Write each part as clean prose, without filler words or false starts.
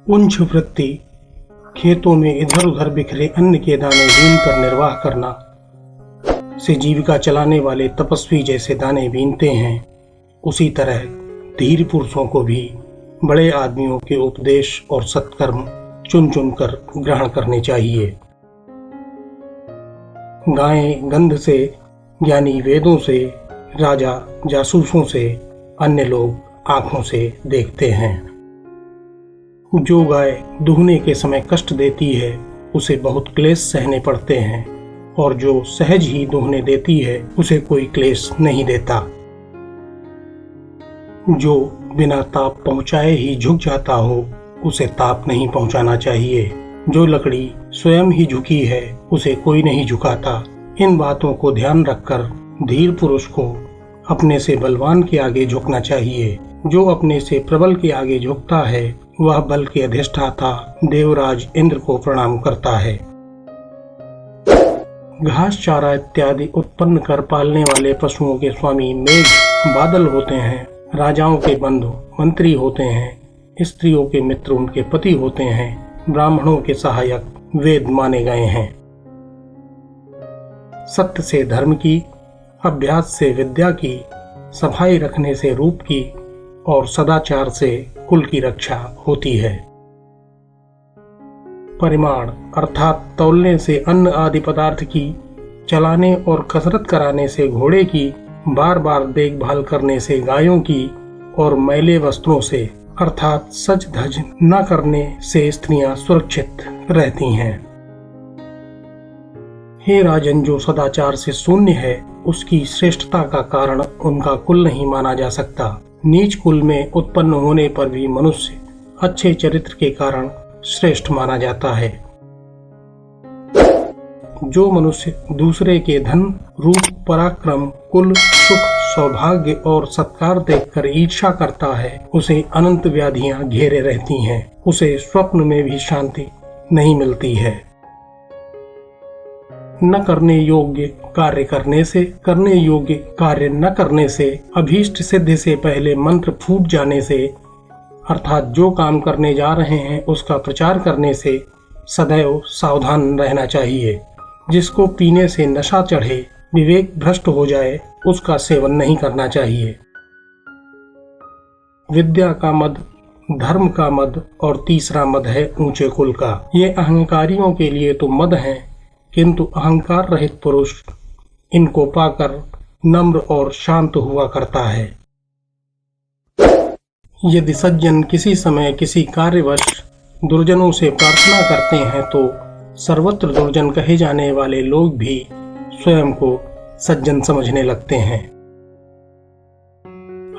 पुंछ वृत्ति, खेतों में इधर उधर बिखरे अन्न के दाने बीनकर निर्वाह करना से जीविका चलाने वाले तपस्वी जैसे दाने बीनते हैं, उसी तरह धीर पुरुषों को भी बड़े आदमियों के उपदेश और सत्कर्म चुन चुन कर ग्रहण करने चाहिए। गायें गंध से, ज्ञानी वेदों से, राजा जासूसों से, अन्य लोग आंखों से देखते हैं। जो गाय दूहने के समय कष्ट देती है उसे बहुत क्लेश सहने पड़ते हैं, और जो सहज ही दूहने देती है उसे कोई क्लेश नहीं देता। जो बिना ताप पहुंचाए ही झुक जाता हो उसे ताप नहीं पहुंचाना चाहिए। जो लकड़ी स्वयं ही झुकी है उसे कोई नहीं झुकाता। इन बातों को ध्यान रखकर धीर पुरुष को अपने से बलवान के आगे झुकना चाहिए। जो अपने से प्रबल के आगे झुकता है वह बल के अधिष्ठाता देवराज इंद्र को प्रणाम करता है। घास चारा इत्यादि उत्पन्न कर पालने वाले पशुओं के स्वामी मेघ बादल होते हैं। राजाओं के बंधु मंत्री होते हैं। स्त्रियों के मित्र उनके पति होते हैं। ब्राह्मणों के सहायक वेद माने गए हैं। सत्य से धर्म की, अभ्यास से विद्या की, सफाई रखने से रूप की और सदाचार से कुल की रक्षा होती है। परिमाण अर्थात तौलने से अन्न आदि पदार्थ की, चलाने और कसरत कराने से घोड़े की, बार बार देखभाल करने से गायों की और मैले वस्त्रों से अर्थात सज धज न करने से स्त्रियां सुरक्षित रहती हैं। हे राजन, जो सदाचार से शून्य है उसकी श्रेष्ठता का कारण उनका कुल नहीं माना जा सकता। नीच कुल में उत्पन्न होने पर भी मनुष्य अच्छे चरित्र के कारण श्रेष्ठ माना जाता है। जो मनुष्य दूसरे के धन, रूप, पराक्रम, कुल, सुख, सौभाग्य और सत्कार देखकर ईर्ष्या करता है उसे अनंत व्याधियां घेरे रहती हैं। उसे स्वप्न में भी शांति नहीं मिलती है। न करने योग्य कार्य करने से, करने योग्य कार्य न करने से, अभीष्ट सिद्धि से पहले मंत्र फूट जाने से, अर्थात जो काम करने जा रहे हैं उसका प्रचार करने से सदैव सावधान रहना चाहिए। जिसको पीने से नशा चढ़े, विवेक भ्रष्ट हो जाए, उसका सेवन नहीं करना चाहिए। विद्या का मद, धर्म का मद और तीसरा मद है ऊंचे कुल का। ये अहंकारियों के लिए तो मद हैं, किंतु अहंकार रहित पुरुष इनको पाकर नम्र और शांत हुआ करता है। यदि सज्जन किसी समय किसी कार्यवश दुर्जनों से प्रार्थना करते हैं तो सर्वत्र दुर्जन कहे जाने वाले लोग भी स्वयं को सज्जन समझने लगते हैं।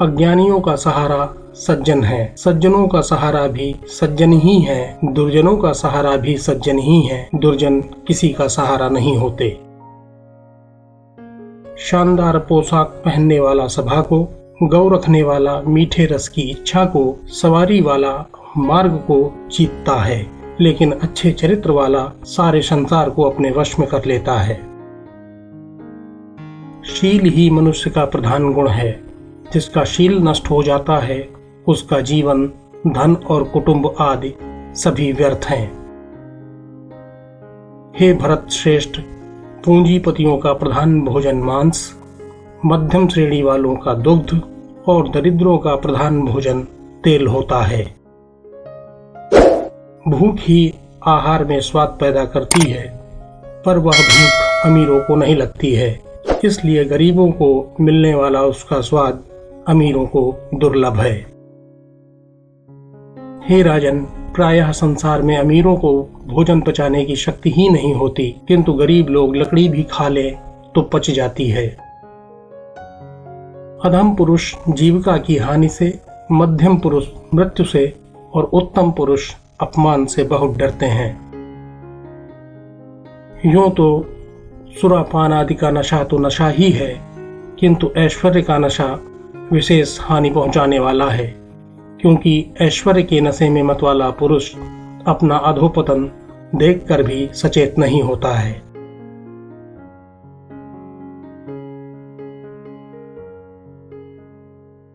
अज्ञानियों का सहारा सज्जन है, सज्जनों का सहारा भी सज्जन ही है, दुर्जनों का सहारा भी सज्जन ही है। दुर्जन किसी का सहारा नहीं होते। शानदार पोशाक पहनने वाला सभा को, गौ रखने वाला मीठे रस की इच्छा को, सवारी वाला मार्ग को जीतता है, लेकिन अच्छे चरित्र वाला सारे संसार को अपने वश में कर लेता है। शील ही मनुष्य का प्रधान गुण है। जिसका शील नष्ट हो जाता है उसका जीवन, धन और कुटुंब आदि सभी व्यर्थ हैं। हे भरत श्रेष्ठ, पूंजीपतियों का प्रधान भोजन मांस, मध्यम श्रेणी वालों का दुग्ध और दरिद्रों का प्रधान भोजन तेल होता है। भूख ही आहार में स्वाद पैदा करती है, पर वह भूख अमीरों को नहीं लगती है। इसलिए गरीबों को मिलने वाला उसका स्वाद अमीरों को दुर्लभ है। हे राजन, प्रायः संसार में अमीरों को भोजन पचाने की शक्ति ही नहीं होती, किंतु गरीब लोग लकड़ी भी खा ले तो पच जाती है। अधम पुरुष जीविका की हानि से, मध्यम पुरुष मृत्यु से और उत्तम पुरुष अपमान से बहुत डरते हैं। यूं तो सुरापान आदि का नशा तो नशा ही है, किंतु ऐश्वर्य का नशा विशेष हानि पहुंचाने वाला है, क्योंकि ऐश्वर्य के नशे में मत वाला पुरुष अपना अधोपतन देखकर भी सचेत नहीं होता है।